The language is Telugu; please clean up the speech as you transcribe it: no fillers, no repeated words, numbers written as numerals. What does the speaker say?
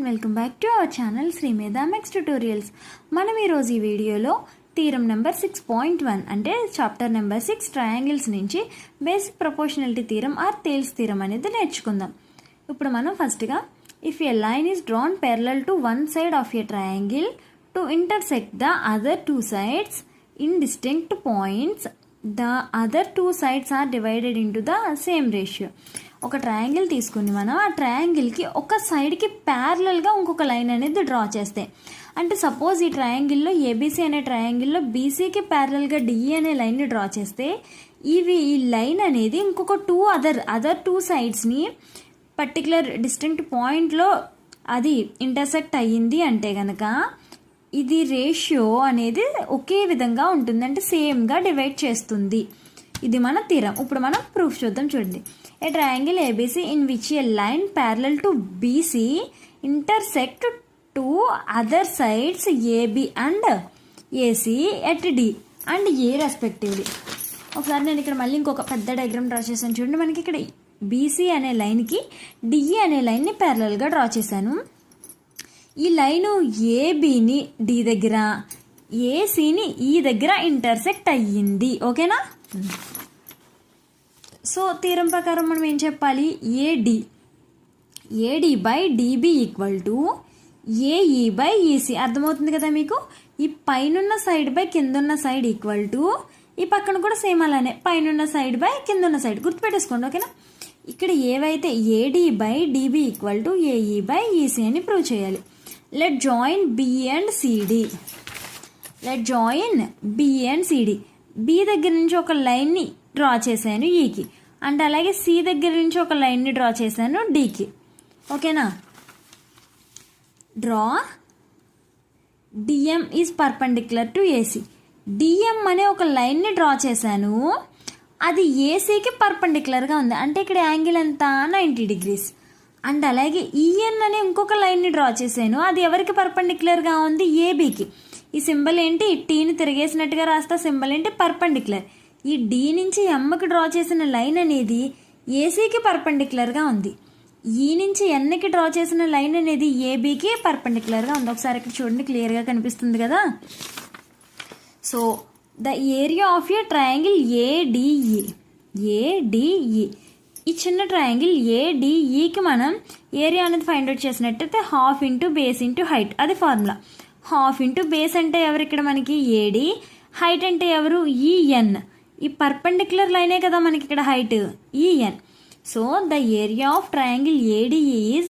Welcome back to our channel Sri Medha maths tutorials. మనం ఈరోజు ఈ వీడియోలో థీరం నెంబర్ 6.1 అంటే చాప్టర్ నెంబర్ 6 ట్రయాంగిల్స్ నుంచి basic proportionality theorem or Thales theorem అనేది నేర్చుకుందాం. ఇప్పుడు మనం ఫస్ట్గా if a line is drawn parallel to one side of a triangle to intersect the other two sides in distinct points the other two sides are divided into the same ratio. ఒక ట్రయాంగిల్ తీసుకుని మనం ఆ ట్రయాంగిల్కి ఒక సైడ్కి ప్యారలల్గా ఇంకొక లైన్ అనేది డ్రా చేస్తే, అంటే సపోజ్ ఈ ట్రయాంగిల్లో ఏబీసీ అనే ట్రయాంగిల్లో బీసీకి ప్యారలల్గా డిఈ అనే లైన్ని డ్రా చేస్తే ఈ లైన్ అనేది ఇంకొక అదర్ టూ సైడ్స్ని పర్టికులర్ డిస్టింక్ట్ పాయింట్లో అది ఇంటర్సెక్ట్ అయ్యింది అంటే కనుక ఇది రేషియో అనేది ఒకే విధంగా ఉంటుంది, అంటే సేమ్గా డివైడ్ చేస్తుంది. ఇది మన థీరం. ఇప్పుడు మనం ప్రూఫ్ చూద్దాం. చూడండి, a triangle ABC in which a line parallel to BC intersect two other sides AB and AC at D and E respectively. ఒకసారి నేను ఇక్కడ మళ్ళీ ఇంకొక పెద్ద డయాగ్రామ్ డ్రా చేశాను. చూడండి, మనకి ఇక్కడ బీసీ అనే లైన్కి డిఈ అనే లైన్ని ప్యారలల్గా డ్రా చేశాను. ఈ లైను ఏబిని డి దగ్గర, ఏసీని ఈ దగ్గర ఇంటర్సెక్ట్ అయ్యింది. ఓకేనా? సో థీరం ప్రకారం మనం ఏం చెప్పాలి? AD by DB equal to AE by EC. అర్థమవుతుంది కదా మీకు? ఈ పైనున్న సైడ్ బై కిందున్న సైడ్ ఈక్వల్ టు ఈ పక్కన కూడా సేమ్ అలానే పైనున్న సైడ్ బై కిందున్న సైడ్. గుర్తుపెట్టేసుకోండి. ఓకేనా? ఇక్కడ ఏవైతే AD by DB equal to AE by EC అని ప్రూవ్ చేయాలి. Let join B and CD. B దగ్గర నుంచి ఒక లైన్ని డ్రా చేశాను ఈకి, అండ్ అలాగే సి దగ్గర నుంచి ఒక లైన్ని డ్రా చేశాను డికి. ఓకేనా? Draw DM is perpendicular to AC. DM అనే ఒక లైన్ని డ్రా చేశాను, అది ఏసీకి పర్పెండిక్యులర్గా ఉంది, అంటే ఇక్కడ యాంగిల్ ఎంత? 90 degrees. అండ్ అలాగే ఈఎన్ అనే ఇంకొక లైన్ని డ్రా చేశాను, అది ఎవరికి పర్పెండిక్యులర్గా ఉంది? ఏబీకి. ఈ సింబల్ ఏంటి? టీని తిరిగేసినట్టుగా రాస్తా. సింబల్ ఏంటి? పర్పెండిక్యులర్. ఈ డి నుంచి ఎమ్కి డ్రా చేసిన లైన్ అనేది ఏసీకి పర్పెండిక్యులర్గా ఉంది. ఈ నుంచి ఎన్కి డ్రా చేసిన లైన్ అనేది ఏబీకి పర్పెండిక్యులర్గా ఉంది. ఒకసారి ఇక్కడ చూడండి, క్లియర్గా కనిపిస్తుంది కదా? So the area of a triangle ADE. ఈ చిన్న ట్రయాంగిల్ ఏడిఈకి మనం ఏరియా అనేది ఫైండ్ అవుట్ చేసినట్టయితే half into base into height. అది ఫార్ములా. హాఫ్ ఇంటూ బేస్ అంటే ఎవరు ఇక్కడ మనకి? ఏడి. హైట్ అంటే ఎవరు? ఈఎన్. ఈ పర్పెండిక్యులర్ లైనే కదా మనకి ఇక్కడ height, EN. So the area of triangle ADE is